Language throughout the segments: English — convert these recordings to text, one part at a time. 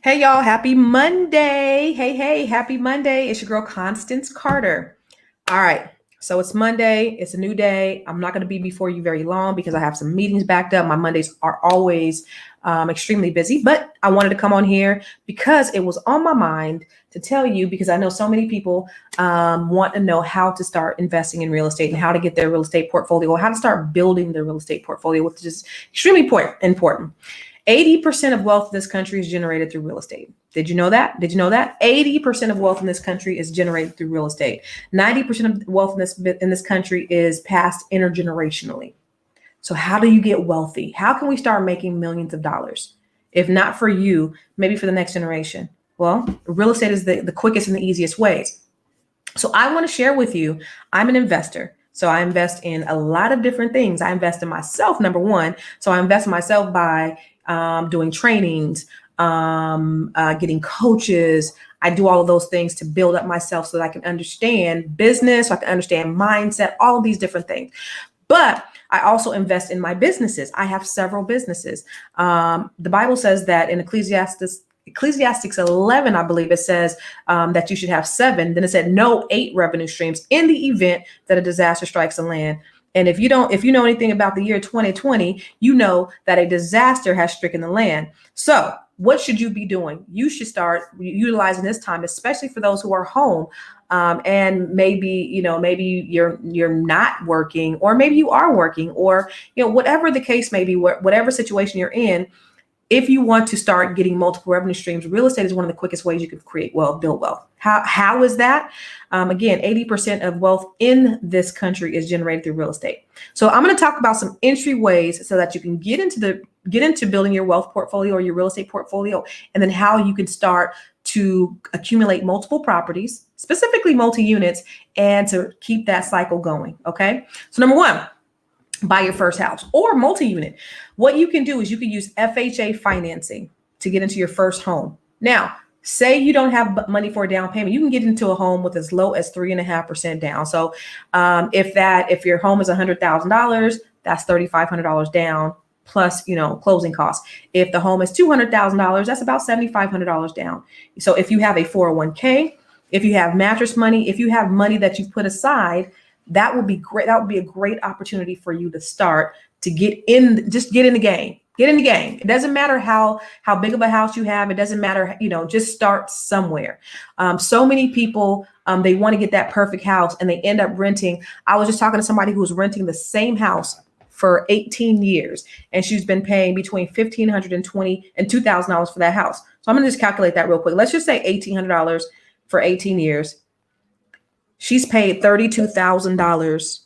Hey y'all, happy Monday. Hey, happy Monday. It's your girl Constance Carter. All right. So it's Monday. It's a new day. I'm not going to be before you very long because I have some meetings backed up. My Mondays are always extremely busy, but I wanted to come on here because it was on my mind to tell you because I know so many people want to know how to start investing in real estate and how to get their real estate portfolio or how to start building their real estate portfolio, which is extremely important. 80% of wealth in this country is generated through real estate. Did you know that? Did you know that? 80% of wealth in this country is generated through real estate. 90% of wealth in this country is passed intergenerationally. So how do you get wealthy? How can we start making millions of dollars? If not for you, maybe for the next generation. Well, real estate is the quickest and the easiest ways. So I want to share with you, I'm an investor. So I invest in a lot of different things. I invest in myself, number one. So I invest in myself by doing trainings, getting coaches. I do all of those things to build up myself so that I can understand business, so I can understand mindset, all of these different things. But I also invest in my businesses. I have several businesses. The Bible says that in Ecclesiastes 11, I believe it says that you should have seven. Then it said no 8 revenue streams in the event that a disaster strikes the land. And if you know anything about the year 2020, you know that a disaster has stricken the land. So what should you be doing? You should start utilizing this time, especially for those who are home. And maybe you're not working, or maybe you are working, or whatever the case may be, whatever situation you're in. If you want to start getting multiple revenue streams, real estate is one of the quickest ways you can create wealth, build wealth. How is that? Again, 80% of wealth in this country is generated through real estate. So I'm going to talk about some entry ways so that you can get into building your wealth portfolio or your real estate portfolio, and then how you can start to accumulate multiple properties, specifically multi-units, and to keep that cycle going. Okay. So number one, buy your first house or multi-unit. What you can do is you can use FHA financing to get into your first home. Now, say you don't have money for a down payment, you can get into a home with as low as 3.5% down. So if your home is $100,000, that's $3,500 down plus closing costs. If the home is $200,000, that's about $7,500 down. So if you have a 401k, if you have mattress money, if you have money that you put aside, that would be great. That would be a great opportunity for you to start to get in the game. Get in the game. It doesn't matter how big of a house you have. It doesn't matter, just start somewhere. So many people, they want to get that perfect house and they end up renting. I was just talking to somebody who was renting the same house for 18 years, and she's been paying between $1,500 and $2,000 for that house. So I'm going to just calculate that real quick. Let's just say $1,800 for 18 years. She's paid $32,000.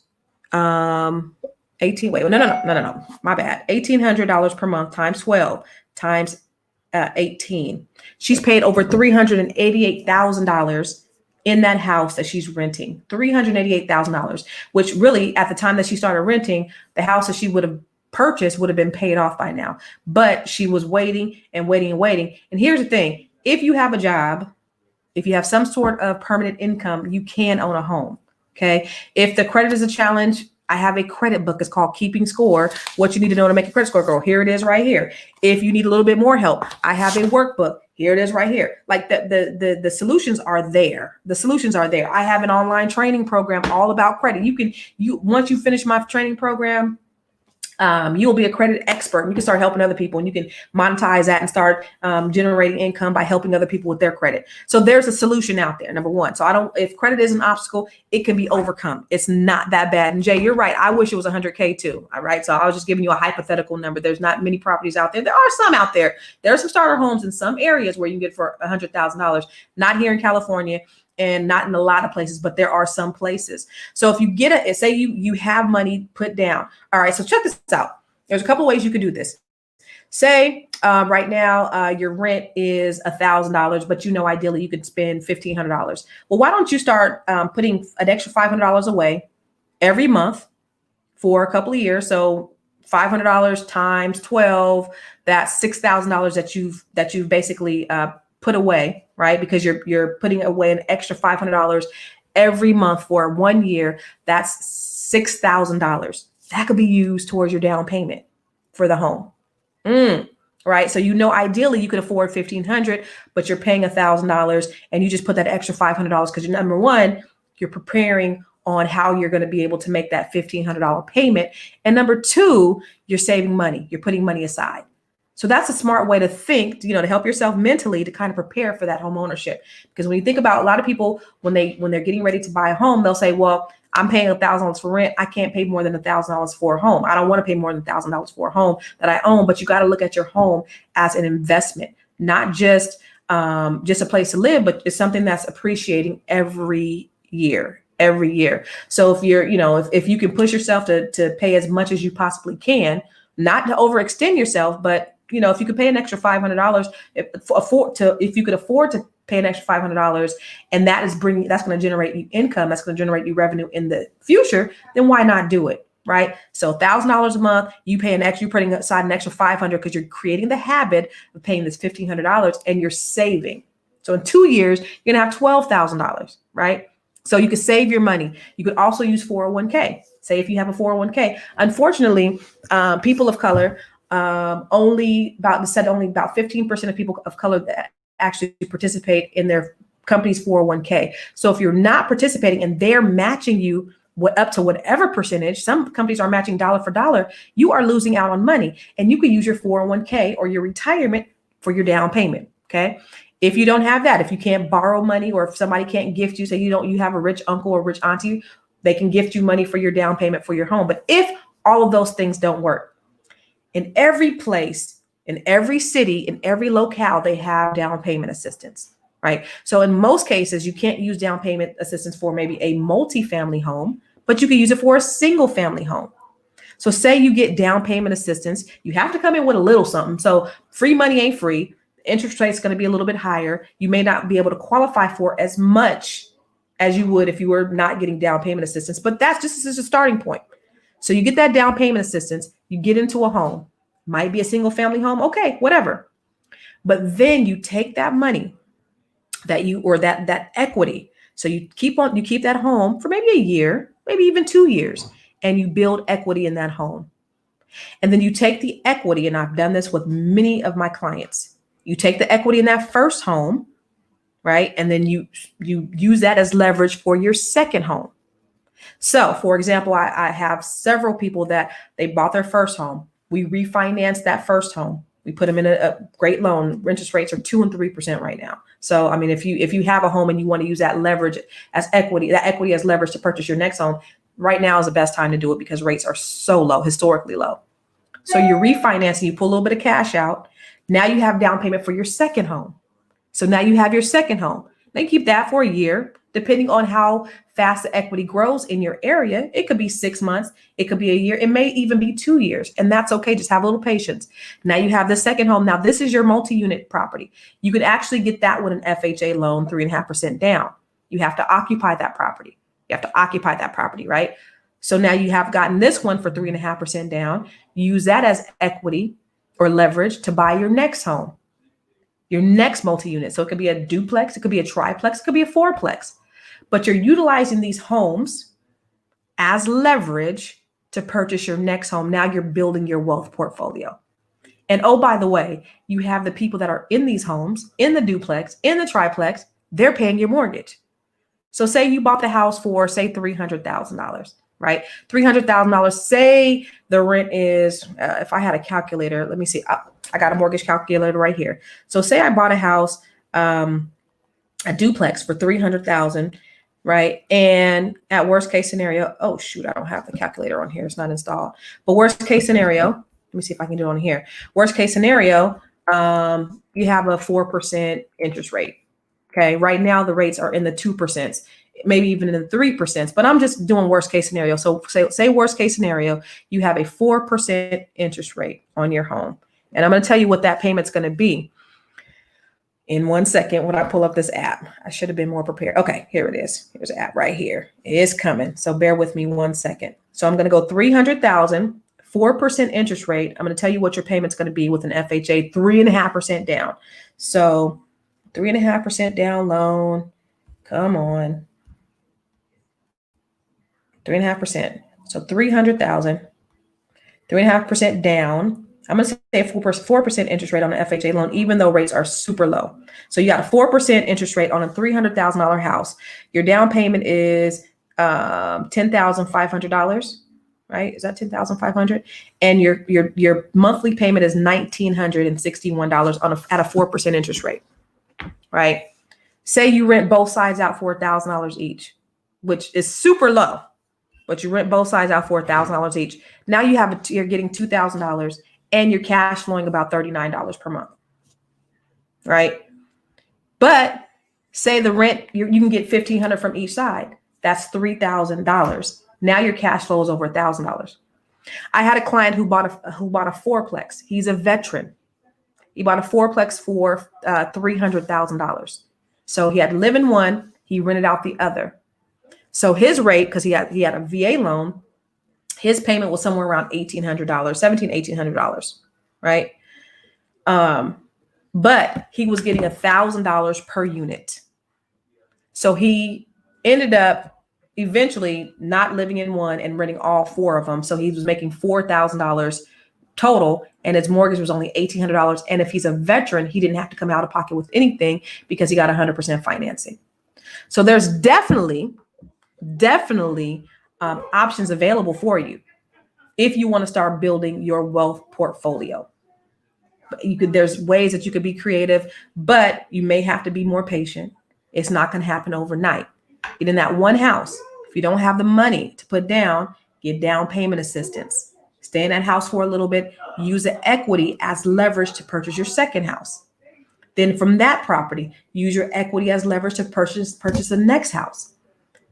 18. Wait, no. My bad. $1,800 per month times 12 times 18. She's paid over $388,000 in that house that she's renting. $388,000, which really at the time that she started renting, the house that she would have purchased would have been paid off by now. But she was waiting and waiting and waiting. And here's the thing: if you have a job, if you have some sort of permanent income, you can own a home. Okay. If the credit is a challenge, I have a credit book. It's called Keeping Score. What you need to know to make a credit score, girl. Here it is right here. If you need a little bit more help, I have a workbook. Here it is right here. Like the solutions are there. The solutions are there. I have an online training program all about credit. Once you finish my training program, you will be a credit expert. You can start helping other people, and you can monetize that and start generating income by helping other people with their credit. So there's a solution out there. Number one. So if credit is an obstacle, it can be overcome. It's not that bad. And Jay, you're right. I wish it was 100K too. All right. So I was just giving you a hypothetical number. There's not many properties out there. There are some out there. There are some starter homes in some areas where you can get for $100,000. Not here in California, and not in a lot of places, but there are some places. So if you say you have money put down. All right, so check this out. There's a couple ways you could do this. Say right now your rent is $1,000, but ideally you could spend $1,500. Well, why don't you start putting an extra $500 away every month for a couple of years? So $500 times 12, that's $6,000 that you've basically put away, right? Because you're putting away an extra $500 every month for 1 year. That's $6,000. That could be used towards your down payment for the home. right? So, ideally you could afford 1,500, but you're paying $1,000 and you just put that extra $500 because number one, you're preparing on how you're going to be able to make that $1,500 payment. And number two, you're saving money. You're putting money aside. So that's a smart way to think, to help yourself mentally to kind of prepare for that home ownership. Because when you think about a lot of people, when they're getting ready to buy a home, they'll say, well, I'm paying $1,000 for rent. I can't pay more than $1,000 for a home. I don't want to pay more than $1,000 for a home that I own. But you got to look at your home as an investment, not just a place to live, but it's something that's appreciating every year. So if you're, if you can push yourself to pay as much as you possibly can, not to overextend yourself, but if you could pay an extra $500, if you could afford to pay an extra $500, and that's going to generate you income, that's going to generate you revenue in the future, then why not do it? Right? So $1,000 a month, you pay you're putting aside an extra $500 because you're creating the habit of paying this $1,500 and you're saving. So in 2 years, you're going to have $12,000, right? So you could save your money. You could also use 401k. Say if you have a 401k, unfortunately, people of color, only about 15% of people of color that actually participate in their company's 401k. So if you're not participating and they're matching you up to whatever percentage, some companies are matching dollar for dollar, you are losing out on money. And you can use your 401k or your retirement for your down payment. Okay. If you don't have that, if you can't borrow money, or if somebody can't gift you, say you have a rich uncle or rich auntie, they can gift you money for your down payment for your home. But if all of those things don't work, in every place, in every city, in every locale, they have down payment assistance, right? So in most cases, you can't use down payment assistance for maybe a multifamily home, but you can use it for a single family home. So say you get down payment assistance, you have to come in with a little something. So free money ain't free. Interest rate is going to be a little bit higher. You may not be able to qualify for as much as you would if you were not getting down payment assistance, but that's just a starting point. So you get that down payment assistance, you get into a home, might be a single family home. Okay, whatever. But then you take that money that equity. So you keep that home for maybe a year, maybe even 2 years, and you build equity in that home. And then you take the equity, and I've done this with many of my clients. You take the equity in that first home, right? And then you use that as leverage for your second home. So for example, I have several people that they bought their first home. We refinanced that first home. We put them in a great loan. Interest rates are 2% and 3% right now. So, I mean, if you have a home and you want to use that leverage as equity, that equity as leverage to purchase your next home, right now is the best time to do it because rates are so low, historically low. So you're refinancing, you pull a little bit of cash out. Now you have down payment for your second home. So now you have your second home. Now you keep that for a year, depending on how fast the equity grows in your area. It could be 6 months. It could be a year. It may even be 2 years. And that's okay. Just have a little patience. Now you have the second home. Now this is your multi-unit property. You could actually get that with an FHA loan, 3.5% down. You have to occupy that property. Right? So now you have gotten this one for 3.5% down. You use that as equity or leverage to buy your next home, your next multi-unit. So it could be a duplex, it could be a triplex, it could be a fourplex, but you're utilizing these homes as leverage to purchase your next home. Now you're building your wealth portfolio. And oh, by the way, you have the people that are in these homes, in the duplex, in the triplex, they're paying your mortgage. So say you bought the house for, say, $300,000, right? $300,000. Say the rent is, if I had a calculator, let me see. I got a mortgage calculator right here. So say I bought a house, a duplex for $300,000, right? And at worst case scenario, oh shoot, I don't have the calculator on here. It's not installed. But worst case scenario, let me see if I can do it on here. Worst case scenario, you have a 4% interest rate. Okay, right now the rates are in the 2%, maybe even in the 3%, but I'm just doing worst case scenario. So say worst case scenario, you have a 4% interest rate on your home. And I'm going to tell you what that payment's going to be in 1 second when I pull up this app. I should have been more prepared. Okay, here it is. Here's the app right here. It is coming. So bear with me 1 second. So I'm going to go 300,000, 4% interest rate. I'm going to tell you what your payment's going to be with an FHA, 3.5% down. So 3.5% down loan. Come on. 3.5%. So 300,000, 3.5% down. I'm going to say a 4% interest rate on an FHA loan, even though rates are super low. So you got a 4% interest rate on a $300,000 house. Your down payment is $10,500, right? Is that $10,500? And your monthly payment is $1,961 at a 4% interest rate, right? Say you rent both sides out for $1,000 each, which is super low, but you rent both sides out for $1,000 each. Now you're getting $2,000 and you're cash flowing about $39 per month, right? But say the rent, you can get $1,500 from each side. That's $3,000. Now your cash flow is over $1,000. I had a client who bought a fourplex. He's a veteran. He bought a fourplex for $300,000. So he had to live in one. He rented out the other. So his rate, because he had a VA loan, his payment was somewhere around $1,800, $1,800, right? But he was getting $1,000 per unit. So he ended up eventually not living in one and renting all four of them. So he was making $4,000 total, and his mortgage was only $1,800. And if he's a veteran, he didn't have to come out of pocket with anything because he got 100% financing. So there's definitely options available for you if you want to start building your wealth portfolio. There's ways that you could be creative, but you may have to be more patient. It's not going to happen overnight. Get in that one house. If you don't have the money to put down, get down payment assistance. Stay in that house for a little bit. Use the equity as leverage to purchase your second house. Then from that property, use your equity as leverage to purchase the next house.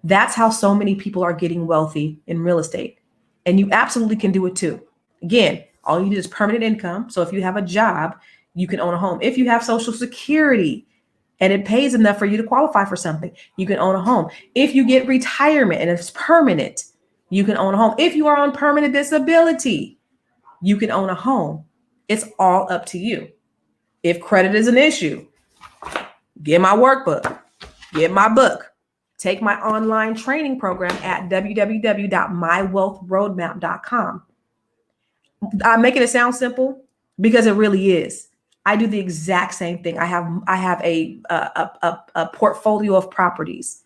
That's how so many people are getting wealthy in real estate. And you absolutely can do it too. Again, all you need is permanent income. So if you have a job, you can own a home. If you have Social Security and it pays enough for you to qualify for something, you can own a home. If you get retirement and it's permanent, you can own a home. If you are on permanent disability, you can own a home. It's all up to you. If credit is an issue, get my workbook, get my book. Take my online training program at www.mywealthroadmap.com. I'm making it sound simple because it really is. I do the exact same thing. I have a portfolio of properties,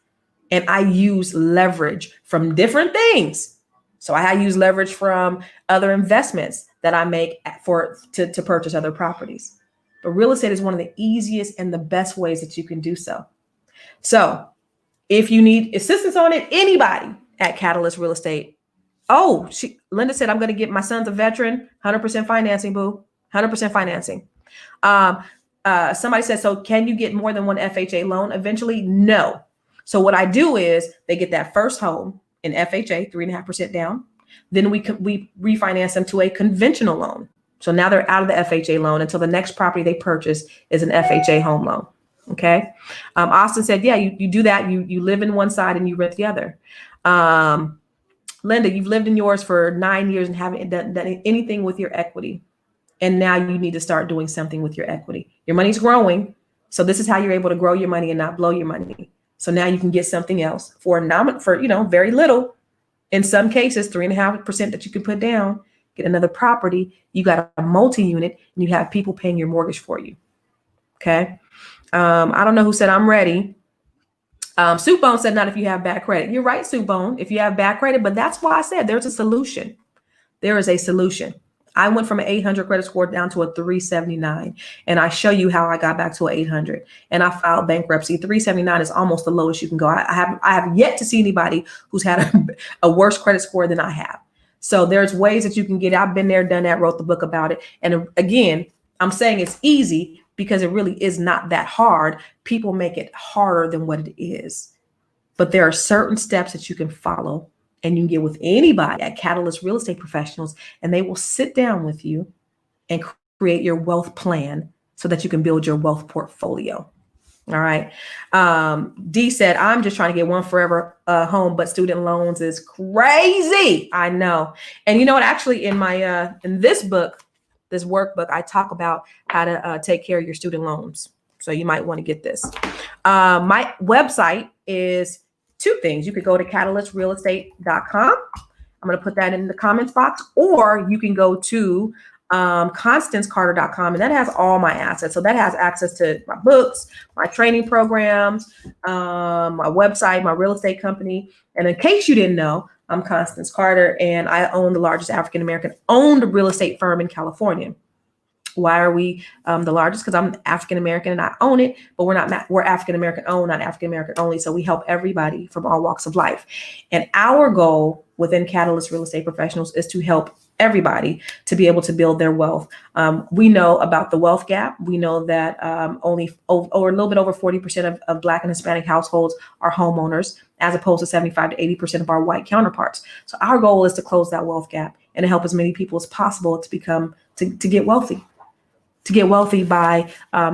and I use leverage from different things. So I use leverage from other investments that I make to purchase other properties. But real estate is one of the easiest and the best ways that you can do so. So if you need assistance on it, anybody at Catalyst Real Estate. Oh, Linda said, I'm going to get my son's a veteran, 100% financing, boo, 100% financing. Somebody said, so can you get more than one FHA loan eventually? No. So what I do is they get that first home in FHA, 3.5% down. Then we refinance them to a conventional loan. So now they're out of the FHA loan until the next property they purchase is an FHA home loan. Okay. Austin said, yeah, you do that. You live in one side and you rent the other. Linda, you've lived in yours for 9 years and haven't done anything with your equity. And now you need to start doing something with your equity. Your money's growing. So this is how you're able to grow your money and not blow your money. So now you can get something else for very little. In some cases, 3.5% that you can put down, get another property. You got a multi-unit and you have people paying your mortgage for you. Okay. I don't know who said I'm ready. Soup Bone said, not if you have bad credit. You're right, Soup Bone, if you have bad credit, but that's why I said there's a solution. There is a solution. I went from an 800 credit score down to a 379, and I show you how I got back to an 800, and I filed bankruptcy. 379 is almost the lowest you can go. I have yet to see anybody who's had a worse credit score than I have. So there's ways that you can get. I've been there, done that, wrote the book about it. And again, I'm saying it's easy because it really is not that hard. People make it harder than what it is. But there are certain steps that you can follow, and you can get with anybody at Catalyst Real Estate Professionals, and they will sit down with you and create your wealth plan so that you can build your wealth portfolio. All right. Dee said, I'm just trying to get one forever home, but student loans is crazy. I know. And you know what? Actually, in my in this book, this workbook, I talk about how to take care of your student loans. So you might want to get this. My website is two things. You could go to catalystrealestate.com. I'm going to put that in the comments box, or you can go to ConstanceCarter.com, and that has all my assets. So that has access to my books, my training programs, my website, my real estate company. And in case you didn't know, I'm Constance Carter, and I own the largest African American owned real estate firm in California. Why are we the largest? Because I'm African American and I own it, but we're African American owned, not African American only. So we help everybody from all walks of life. And our goal within Catalyst Real Estate Professionals is to help everybody to be able to build their wealth. We know about the wealth gap. We know that only or a little bit over 40% of Black and Hispanic households are homeowners, as opposed to 75 to 80% of our white counterparts. So our goal is to close that wealth gap and to help as many people as possible to become to get wealthy. To get wealthy by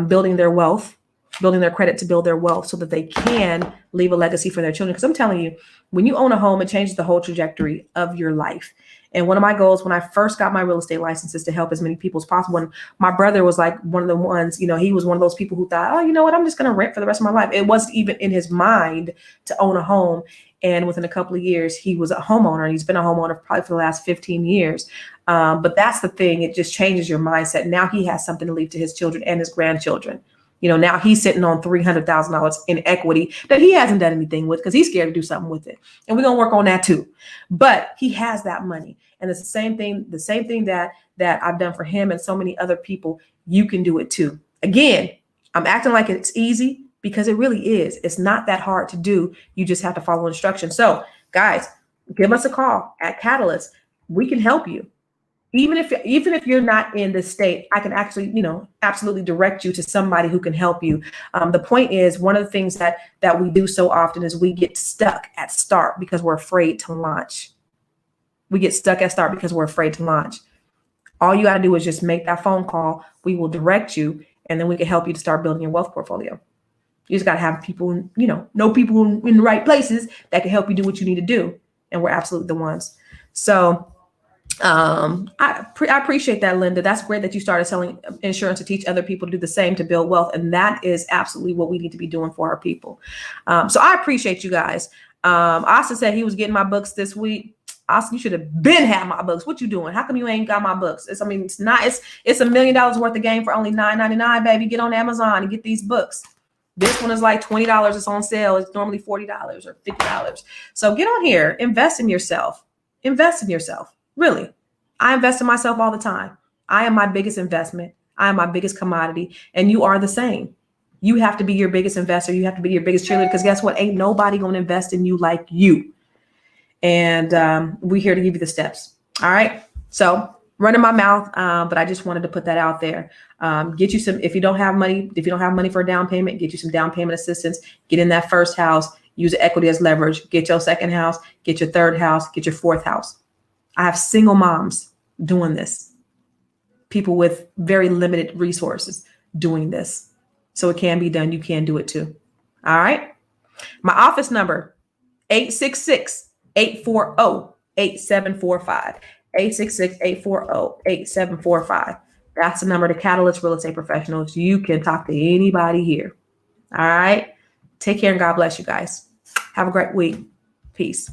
building their wealth, building their credit to build their wealth so that they can leave a legacy for their children. Because I'm telling you, when you own a home, it changes the whole trajectory of your life. And one of my goals when I first got my real estate license is to help as many people as possible. And my brother was like one of the ones, he was one of those people who thought, oh, you know what, I'm just going to rent for the rest of my life. It wasn't even in his mind to own a home. And within a couple of years, he was a homeowner. He's been a homeowner probably for the last 15 years. But that's the thing. It just changes your mindset. Now he has something to leave to his children and his grandchildren. Now he's sitting on $300,000 in equity that he hasn't done anything with because he's scared to do something with it. And we're going to work on that too. But he has that money. And it's the same thing that I've done for him and so many other people. You can do it too. Again, I'm acting like it's easy because it really is. It's not that hard to do. You just have to follow instructions. So guys, give us a call at Catalyst. We can help you. Even if you're not in the state, I can actually, absolutely direct you to somebody who can help you. The point is, one of the things that we do so often is we get stuck at start because we're afraid to launch. We get stuck at start because we're afraid to launch. All you got to do is just make that phone call. We will direct you, and then we can help you to start building your wealth portfolio. You just got to have people, know people in the right places that can help you do what you need to do. And we're absolutely the ones. So I appreciate that, Linda. That's great that you started selling insurance to teach other people to do the same, to build wealth. And that is absolutely what we need to be doing for our people. So I appreciate you guys. Austin said he was getting my books this week. Austin, you should have been had my books. What you doing? How come you ain't got my books? It's $1 million worth of game for only $9.99, baby. Get on Amazon and get these books. This one is like $20. It's on sale. It's normally $40 or $50. So get on here, invest in yourself. Really, I invest in myself all the time. I am my biggest investment. I am my biggest commodity. And you are the same. You have to be your biggest investor. You have to be your biggest cheerleader, because guess what? Ain't nobody going to invest in you like you. And we're here to give you the steps. All right. So running my mouth, but I just wanted to put that out there. Get you some, if you don't have money for a down payment, get you some down payment assistance. Get in that first house, use equity as leverage, get your second house, get your third house, get your fourth house. I have single moms doing this, people with very limited resources doing this. So it can be done. You can do it too. All right. My office number, 866-840-8745. 866-840-8745. That's the number to Catalyst Real Estate Professionals. You can talk to anybody here. All right. Take care and God bless you guys. Have a great week. Peace.